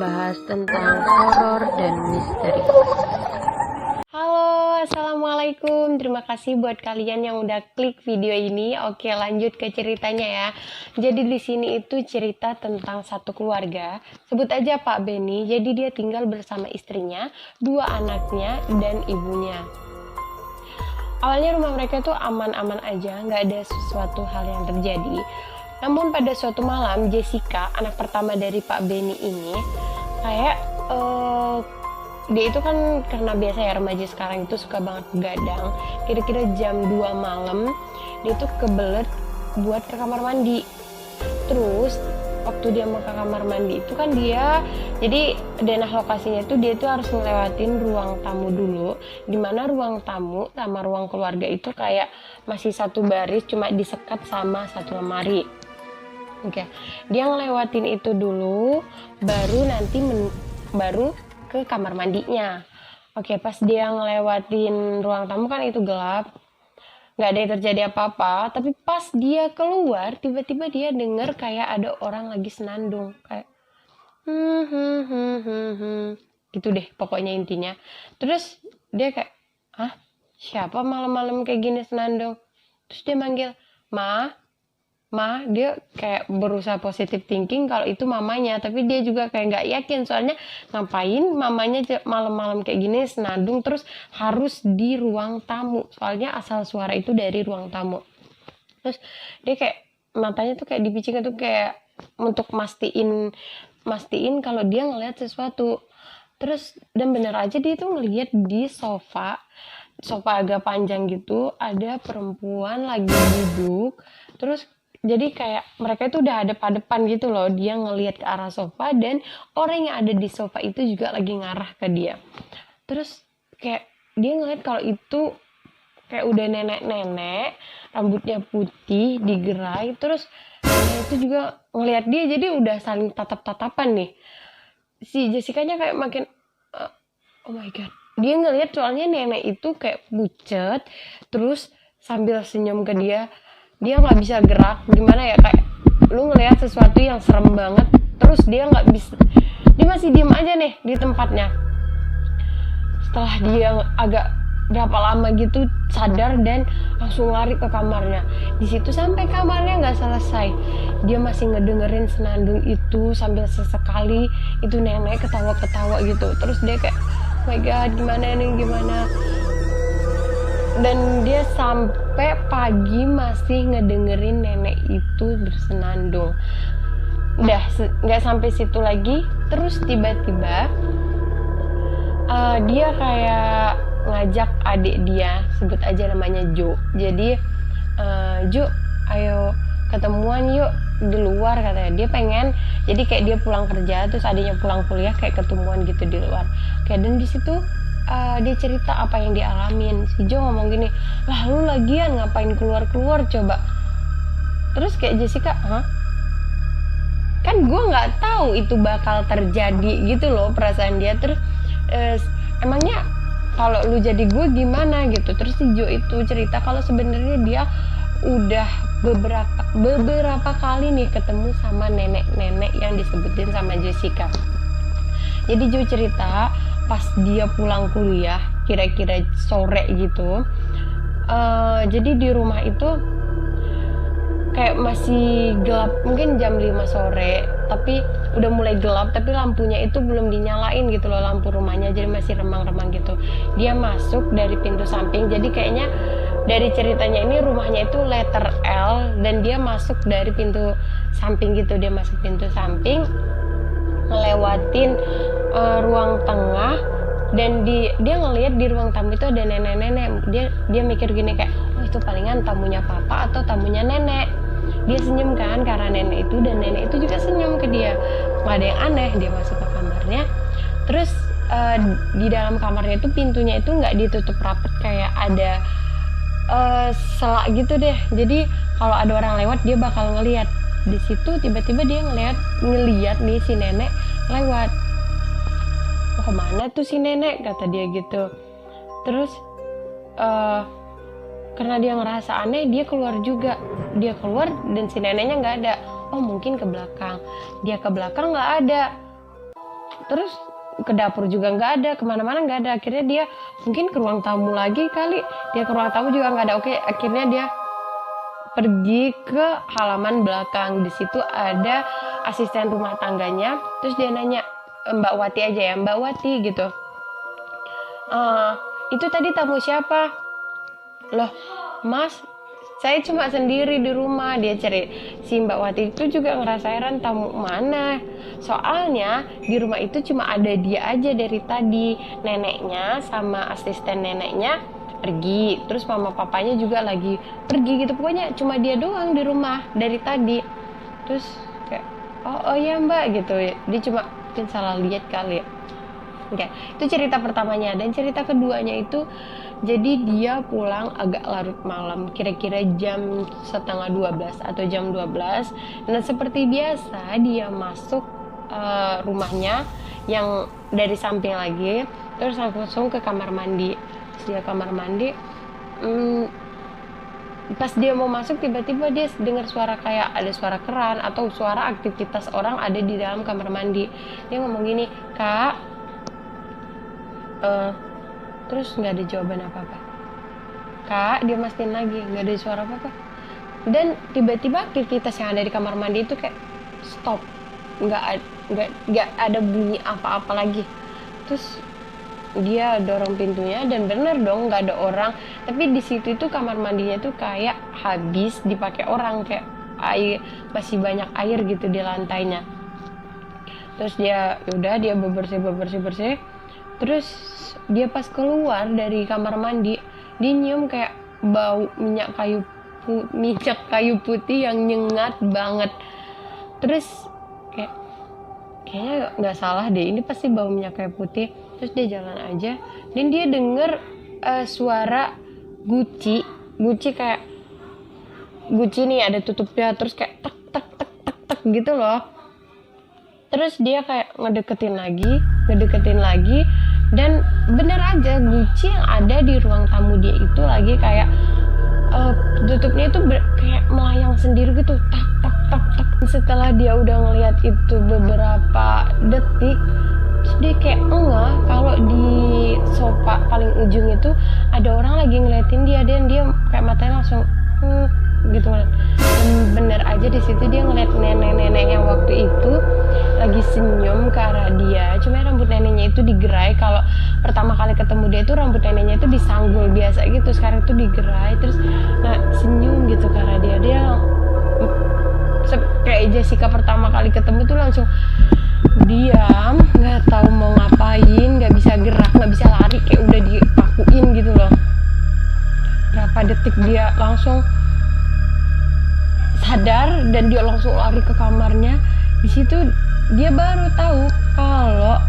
bahas tentang horor dan misteri. Halo, assalamualaikum. Terima kasih buat kalian yang udah klik video ini. Oke, lanjut ke ceritanya ya. Jadi di sini itu cerita tentang satu keluarga. Sebut aja Pak Beni. Jadi dia tinggal bersama istrinya, dua anaknya, dan ibunya. Awalnya rumah mereka tuh aman-aman aja, nggak ada sesuatu hal yang terjadi. Namun pada suatu malam, Jessica, anak pertama dari Pak Beni ini, kayak dia itu kan karena biasa ya remaja sekarang itu suka banget begadang. Kira-kira jam 2 malam, dia tuh kebelet buat ke kamar mandi. Terus waktu dia mau ke kamar mandi itu kan dia, jadi denah lokasinya itu dia tuh harus ngelewatin ruang tamu dulu, dimana ruang tamu sama ruang keluarga itu kayak masih satu baris, cuma disekat sama satu lemari. Oke, dia ngelewatin itu dulu, baru nanti baru ke kamar mandinya. Oke, pas dia ngelewatin ruang tamu kan itu gelap, nggak ada yang terjadi apa-apa. Tapi pas dia keluar, tiba-tiba dia denger kayak ada orang lagi senandung, kayak gitu deh pokoknya intinya. Terus dia kayak, hah, siapa malam-malam kayak gini senandung? Terus dia manggil, dia kayak berusaha positive thinking kalau itu mamanya, tapi dia juga kayak nggak yakin, soalnya ngapain mamanya malam-malam kayak gini senandung terus harus di ruang tamu, soalnya asal suara itu dari ruang tamu. Terus dia kayak matanya tuh kayak dipicing tuh kayak untuk mastiin kalau dia ngelihat sesuatu. Terus dan bener aja dia tuh ngelihat di sofa agak panjang gitu, ada perempuan lagi duduk. Terus jadi kayak mereka itu udah hadap-hadapan gitu loh. Dia ngelihat ke arah sofa dan orang yang ada di sofa itu juga lagi ngarah ke dia. Terus kayak dia ngelihat kalau itu kayak udah nenek-nenek, rambutnya putih, digerai. Terus nenek itu juga ngelihat dia, jadi udah saling tatap-tatapan nih. Si Jessica-nya kayak makin oh my god. Dia ngelihat soalnya nenek itu kayak pucet, terus sambil senyum ke dia. Dia nggak bisa gerak, gimana ya, kayak lu ngelihat sesuatu yang serem banget, terus dia nggak bisa, dia masih diem aja nih di tempatnya. Setelah dia agak berapa lama gitu sadar dan langsung lari ke kamarnya. Di situ sampai kamarnya nggak selesai, dia masih ngedengerin senandung itu sambil sesekali itu nenek ketawa-ketawa gitu. Terus dia kayak, oh my god, gimana nih, gimana. Dan dia sampai pagi masih ngedengerin nenek itu bersenandung. Udah nggak sampai situ lagi, terus tiba-tiba dia kayak ngajak adik dia, sebut aja namanya Jo. Jadi Jo, ayo ketemuan yuk di luar, katanya. Dia pengen, jadi kayak dia pulang kerja terus adiknya pulang kuliah, kayak ketemuan gitu di luar. Kayak dan di situ dia cerita apa yang dialamin. Si Jo ngomong gini, lah lu lagian ngapain keluar-keluar coba. Terus kayak Jessica, kan gue nggak tahu itu bakal terjadi gitu loh perasaan dia. Terus emangnya kalau lu jadi gue gimana gitu. Terus si Jo itu cerita kalau sebenarnya dia udah beberapa kali nih ketemu sama nenek-nenek yang disebutin sama Jessica. Jadi Jo cerita pas dia pulang kuliah kira-kira sore gitu, jadi di rumah itu kayak masih gelap, mungkin jam 5 sore, tapi udah mulai gelap, tapi lampunya itu belum dinyalain gitu loh, lampu rumahnya, jadi masih remang-remang gitu. Dia masuk dari pintu samping, jadi kayaknya dari ceritanya ini rumahnya itu letter L, dan dia masuk dari pintu samping gitu. Dia masuk pintu samping, ngelewatin ruang tengah, dan dia ngelihat di ruang tamu itu ada nenek-nenek. Dia mikir gini kayak, oh itu palingan tamunya papa atau tamunya nenek. Dia senyum kan karena nenek itu, dan nenek itu juga senyum ke dia. Nggak ada yang aneh. Dia masuk ke kamarnya, terus di dalam kamarnya itu pintunya itu nggak ditutup rapet, kayak ada selak gitu deh. Jadi kalau ada orang lewat dia bakal ngelihat. Di situ tiba-tiba dia ngelihat nih si nenek lewat. Oh, kemana tuh si nenek, kata dia gitu. Terus karena dia ngerasa aneh, dia keluar juga. Dia keluar dan si neneknya nggak ada. Oh mungkin ke belakang. Dia ke belakang nggak ada. terus ke dapur juga nggak ada, kemana-mana nggak ada. Akhirnya dia mungkin ke ruang tamu lagi kali, dia ke ruang tamu juga nggak ada. Oke, akhirnya dia pergi ke halaman belakang. Di situ ada asisten rumah tangganya. Terus dia nanya, Mbak Wati aja ya, Mbak Wati gitu, itu tadi tamu siapa? Loh Mas, saya cuma sendiri di rumah. Dia cari, si Mbak Wati itu juga ngerasa heran, tamu mana? Soalnya di rumah itu cuma ada dia aja dari tadi. Neneknya sama asisten neneknya pergi, terus mama papanya juga lagi pergi gitu. Pokoknya cuma dia doang di rumah dari tadi. Terus kayak, oh ya Mbak gitu. Dia cuma mungkin salah lihat kali ya. Oke, itu cerita pertamanya. Dan cerita keduanya itu, jadi dia pulang agak larut malam, kira-kira jam 11:30 atau jam 12. Dan seperti biasa dia masuk rumahnya yang dari samping lagi, terus langsung ke kamar mandi. Pas dia kamar mandi, pas dia mau masuk tiba-tiba dia dengar suara kayak ada suara keran atau suara aktivitas orang ada di dalam kamar mandi. Dia ngomong gini, Kak, terus nggak ada jawaban apa-apa. Kak, dia mastiin lagi, nggak ada suara apa-apa. Dan tiba-tiba aktivitas yang ada di kamar mandi itu kayak stop, nggak ada bunyi apa-apa lagi. Terus dia dorong pintunya dan bener dong nggak ada orang. Tapi di situ itu kamar mandinya tuh kayak habis dipakai orang, kayak air, masih banyak air gitu di lantainya. Terus dia bebersih. Terus dia pas keluar dari kamar mandi, dia nyium kayak bau minyak kayu putih yang nyengat banget. Terus kayaknya nggak salah deh, ini pasti bau minyak kayu putih. Terus dia jalan aja dan dia denger suara guci kayak guci nih ada tutupnya, terus kayak tek tek tek tek tek gitu loh. Terus dia kayak ngedeketin lagi dan bener aja guci yang ada di ruang tamu dia itu lagi kayak tutupnya itu kayak melayang sendiri gitu, tak tak tak tak. Setelah dia udah ngelihat itu beberapa detik, terus dia kayak enggak kalau di sofa paling ujung itu ada orang lagi ngeliatin dia, dan dia kayak matanya langsung gitu kan. Dan bener aja di situ dia ngeliat nenek-nenek yang waktu itu lagi senyum ke arah dia. Cuma rambut neneknya itu digerai. Kalau pertama kali ketemu dia itu rambut neneknya itu disanggul biasa gitu, sekarang itu digerai. Terus senyum gitu ke arah dia. Dia kayak Jessica pertama kali ketemu tuh langsung diam, nggak tahu mau ngapain, nggak bisa gerak, nggak bisa lari, kayak udah dipakuin gitu loh. Berapa detik dia langsung sadar dan dia langsung lari ke kamarnya. Di situ dia baru tahu kalau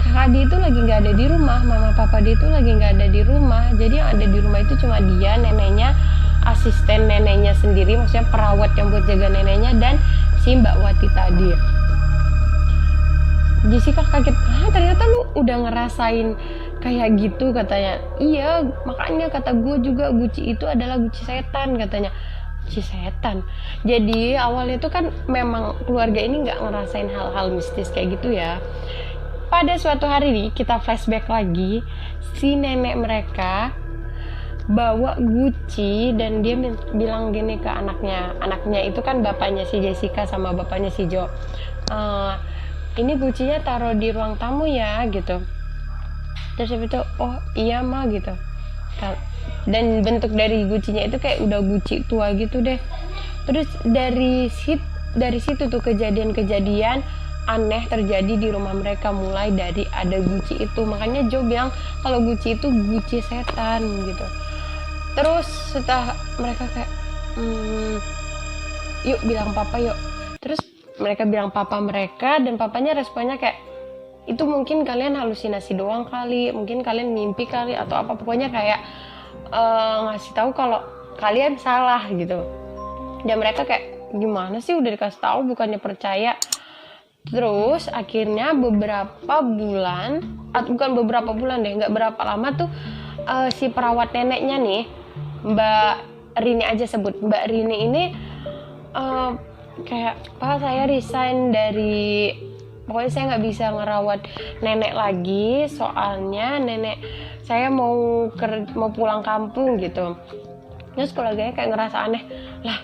kakak dia itu lagi nggak ada di rumah, mama papa dia itu lagi nggak ada di rumah. Jadi yang ada di rumah itu cuma dia, neneknya, asisten neneknya sendiri, maksudnya perawat yang buat jaga neneknya, dan si Mbak Wati tadi. Jessica kaget, ternyata lu udah ngerasain kayak gitu, katanya. Iya, makanya kata gue juga guci itu adalah guci setan, katanya. Guci setan. Jadi awalnya tuh kan memang keluarga ini nggak ngerasain hal-hal mistis kayak gitu ya. Pada suatu hari nih, kita flashback lagi, si nenek mereka bawa guci dan dia bilang gini ke anaknya itu kan bapaknya si Jessica sama bapaknya si Jo, ini gucinya taruh di ruang tamu ya gitu. Terus itu, oh iya mah gitu. Dan bentuk dari gucinya itu kayak udah guci tua gitu deh. Terus dari situ tuh kejadian-kejadian aneh terjadi di rumah mereka, mulai dari ada guci itu. Makanya Jo bilang kalau guci itu guci setan gitu. Terus setelah mereka kayak yuk bilang papa yuk. Terus mereka bilang papa mereka, dan papanya responnya kayak, itu mungkin kalian halusinasi doang kali, mungkin kalian mimpi kali atau apa. Pokoknya kayak ngasih tahu kalau kalian salah gitu. Dan mereka kayak, gimana sih udah dikasih tahu bukannya percaya. Terus akhirnya beberapa bulan, bukan beberapa bulan deh, nggak berapa lama tuh si perawat neneknya nih, Mbak Rini aja sebut, Mbak Rini ini kayak, Pak saya resign dari pokoknya saya nggak bisa ngerawat nenek lagi, soalnya nenek saya mau pulang kampung gitu. Terus keluarganya kayak ngerasa aneh, lah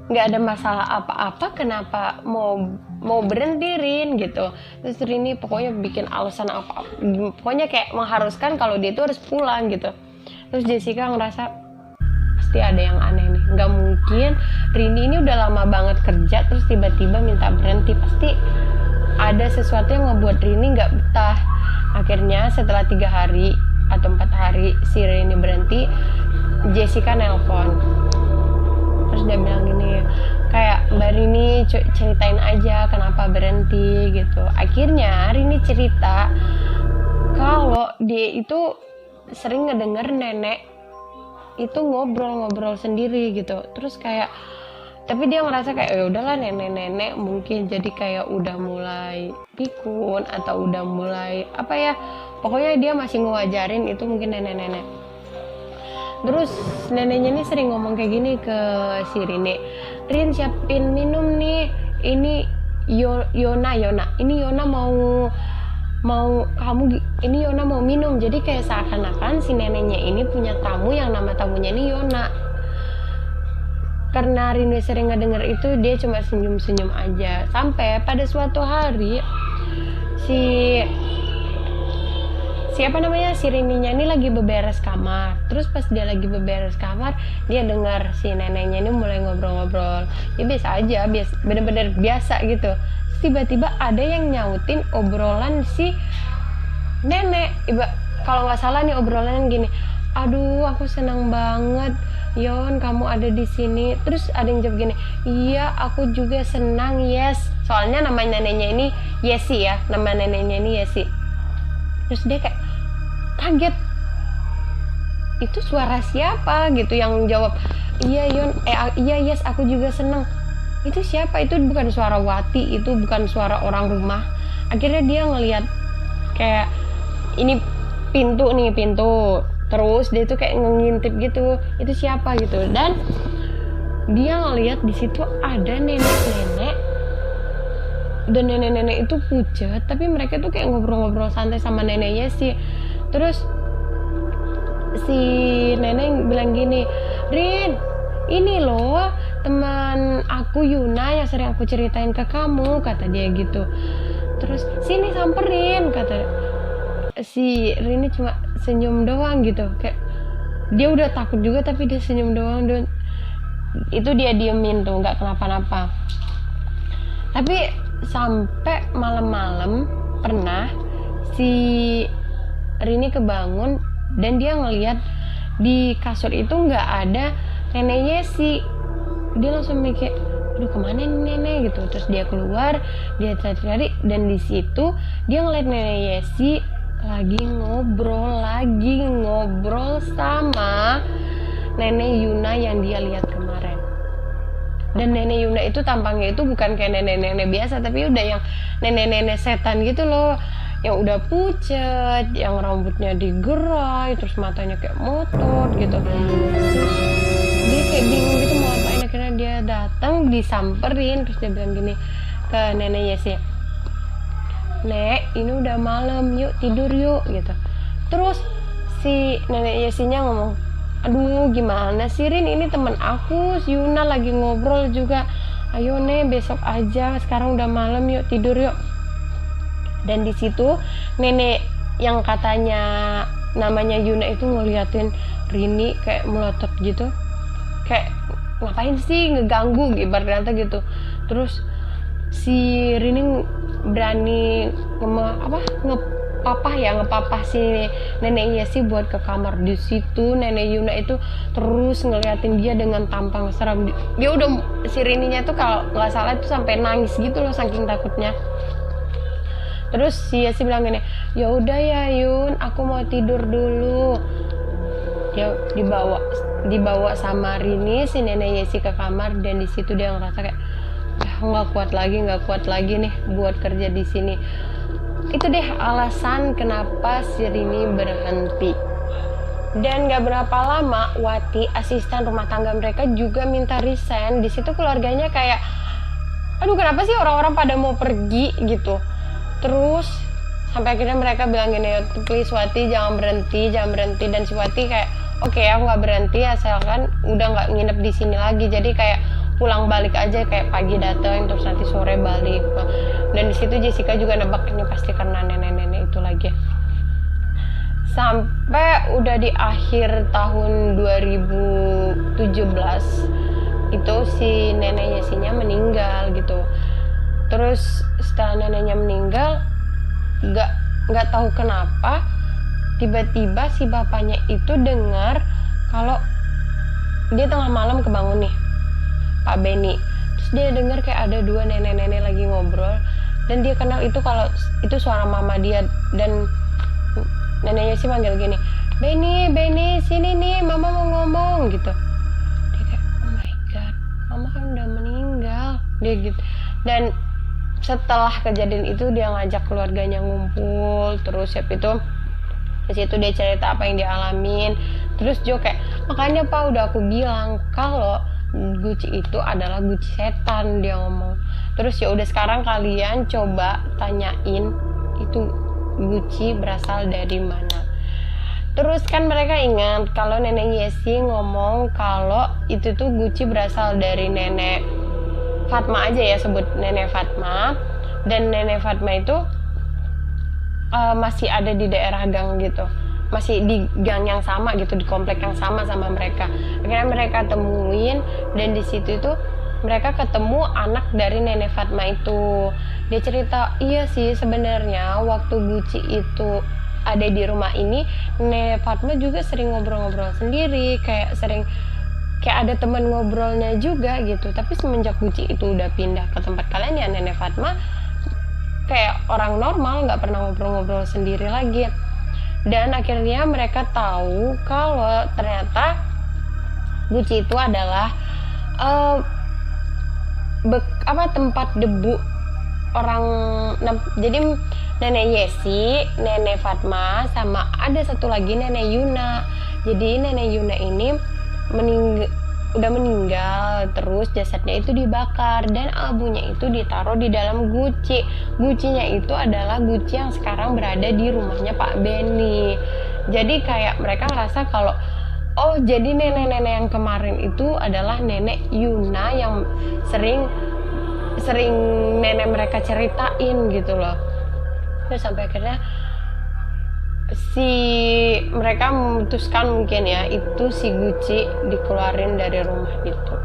nggak ada masalah apa-apa, kenapa mau berhenti Rin gitu. Terus Rini pokoknya bikin alasan apa, pokoknya kayak mengharuskan kalau dia itu harus pulang gitu. Terus Jessica ngerasa pasti ada yang aneh nih, nggak mungkin Rini ini udah lama banget kerja terus tiba-tiba minta berhenti, pasti ada sesuatu yang ngebuat Rini nggak betah. Akhirnya setelah 3 hari atau 4 hari si Rini berhenti, Jessica nelpon. Terus dia bilang gini, kayak Mbak Rini ceritain aja kenapa berhenti gitu. Akhirnya Rini cerita kalau dia itu sering ngedenger nenek itu ngobrol-ngobrol sendiri gitu. Terus kayak, tapi dia ngerasa kayak ya udahlah, nenek-nenek mungkin jadi kayak udah mulai pikun atau udah mulai apa ya, pokoknya dia masih ngewajarin itu mungkin nenek-nenek. Terus neneknya ini sering ngomong kayak gini ke si Rini, Rin siapin minum nih, ini Yona, ini Yona mau kamu, ini Yona mau minum. Jadi kayak seakan-akan si neneknya ini punya tamu yang nama tamunya ini Yona. Karena Rini sering ngedenger itu, dia cuma senyum-senyum aja. Sampai pada suatu hari si Rininya ini lagi beberes kamar. Terus pas dia lagi beberes kamar, dia dengar si neneknya ini mulai ngobrol-ngobrol. Ya biasa aja, bener-bener biasa gitu. Terus tiba-tiba ada yang nyautin obrolan si nenek. Kalau nggak salah nih obrolannya gini, aduh aku senang banget Yon kamu ada di sini. Terus ada yang jawab gini, iya aku juga senang Yes. Soalnya nama neneknya ini Yesi ya, nama neneknya ini Yesi. Terus dia kayak kaget, itu suara siapa gitu. Yang jawab, iya Yon, iya Yes aku juga seneng. Itu siapa? Itu bukan suara Wati, itu bukan suara orang rumah. Akhirnya dia ngelihat kayak ini pintu. Terus dia tuh kayak ngintip gitu, itu siapa gitu. Dan dia ngelihat di situ ada nenek-nenek, dan nenek-nenek itu pucat, tapi mereka tuh kayak ngobrol-ngobrol santai sama neneknya sih. Terus si nenek bilang gini, Rin, ini loh teman aku Yuna yang sering aku ceritain ke kamu, kata dia gitu. Terus sini samperin, kata si Rini. Cuma senyum doang gitu, kayak dia udah takut juga tapi dia senyum doang. Dan itu dia diemin tuh, nggak kenapa-napa. Tapi sampai malam-malam pernah si Rini kebangun dan dia ngelihat di kasur itu nggak ada neneknya sih. Dia langsung mikir, aduh kemana nih nenek gitu. Terus dia keluar, dia cari-cari, dan di situ dia ngeliat nenek Yesi lagi ngobrol sama nenek Yuna yang dia lihat kemarin. Dan nenek Yuna itu tampangnya itu bukan kayak nenek-nenek biasa, tapi udah yang nenek-nenek setan gitu loh, yang udah pucat, yang rambutnya digerai, terus matanya kayak motot gitu. Terus dia kayak bingung gitu mau ngapain. Akhirnya dia datang, disamperin, terus dia bilang gini ke nenek Yesi, Nek, ini udah malam, yuk tidur yuk gitu. Terus si nenek Yesinya ngomong, aduh gimana sih Rin, ini teman aku si Yuna lagi ngobrol juga, ayo Nek besok aja, sekarang udah malam, yuk tidur yuk. Dan di situ nenek yang katanya namanya Yuna itu ngeliatin Rini kayak melotot gitu, kayak ngapain sih ngeganggu ibaratnya gitu. Terus si Rini berani ngepapah si neneknya sih buat ke kamar. Di situ nenek Yuna itu terus ngeliatin dia dengan tampang seram. Dia udah, si Rininya tuh kalau nggak salah itu sampai nangis gitu loh saking takutnya. Terus si Yesi bilang gini, ya udah ya Yun, aku mau tidur dulu. Dia dibawa sama Rini si nenek Yesi ke kamar, dan di situ dia ngerasa kayak nggak kuat lagi nih buat kerja di sini. Itu deh alasan kenapa si Rini berhenti. Dan nggak berapa lama Wati, asisten rumah tangga mereka, juga minta resign. Di situ keluarganya kayak, aduh kenapa sih orang-orang pada mau pergi gitu. Terus sampai akhirnya mereka bilang gini, please Wati jangan berhenti, dan si Wati kayak oke, aku nggak berhenti asalkan udah nggak nginep di sini lagi. Jadi kayak pulang balik aja, kayak pagi datang terus nanti sore balik. Dan di situ Jessica juga nebak ini pasti karena nenek-nenek itu lagi. Sampai udah di akhir tahun 2017 itu si nenek Yesinya meninggal gitu. Terus setelah neneknya meninggal, nggak tahu kenapa tiba-tiba si bapaknya itu dengar kalau dia tengah malam kebangun nih, Pak Benny. Terus dia dengar kayak ada dua nenek-nenek lagi ngobrol, dan dia kenal itu kalau itu suara mama dia. Dan neneknya sih manggil gini, Benny sini nih, mama mau ngomong gitu. Dia kayak oh my god, mama kan udah meninggal, dia gitu. Dan setelah kejadian itu dia ngajak keluarganya ngumpul, terus itu di situ dia cerita apa yang dia alamin. Terus Jo kayak, makanya Pak udah aku bilang kalau Guci itu adalah Guci setan, dia ngomong. Terus ya udah sekarang kalian coba tanyain itu Guci berasal dari mana. Terus kan mereka ingat kalau nenek Yesi ngomong kalau itu tuh Guci berasal dari nenek Fatma aja ya, sebut nenek Fatma. Dan nenek Fatma itu masih ada di daerah gang gitu, masih di gang yang sama gitu, di komplek yang sama mereka. Akhirnya mereka temuin, dan di situ itu mereka ketemu anak dari nenek Fatma itu. Dia cerita, iya sih sebenarnya waktu Guci itu ada di rumah ini, nenek Fatma juga sering ngobrol-ngobrol sendiri, kayak ada teman ngobrolnya juga gitu. Tapi semenjak Guci itu udah pindah ke tempat kalian ya, nenek Fatma kayak orang normal, nggak pernah ngobrol-ngobrol sendiri lagi. Dan akhirnya mereka tahu kalau ternyata Guci itu adalah tempat debu orang. Jadi nenek Yesi, nenek Fatma, sama ada satu lagi nenek Yuna. Jadi nenek Yuna ini udah meninggal, terus jasadnya itu dibakar dan abunya itu ditaruh di dalam guci. Gucinya itu adalah guci yang sekarang berada di rumahnya Pak Benny. Jadi kayak mereka ngerasa kalau oh jadi nenek-nenek yang kemarin itu adalah nenek Yuna yang sering nenek mereka ceritain gitu loh. Terus sampai akhirnya mereka memutuskan mungkin ya itu si Guci dikeluarin dari rumah itu.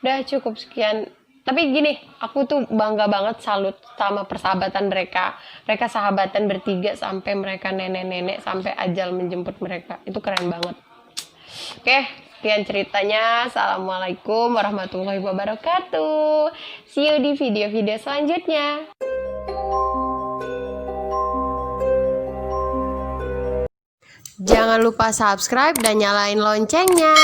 Udah cukup sekian. Tapi gini, aku tuh bangga banget, salut sama persahabatan mereka. Mereka sahabatan bertiga sampai mereka nenek-nenek, sampai ajal menjemput mereka. Itu keren banget. Oke, sekian ceritanya. Assalamualaikum warahmatullahi wabarakatuh. See you di video-video selanjutnya. Jangan lupa subscribe dan nyalain loncengnya.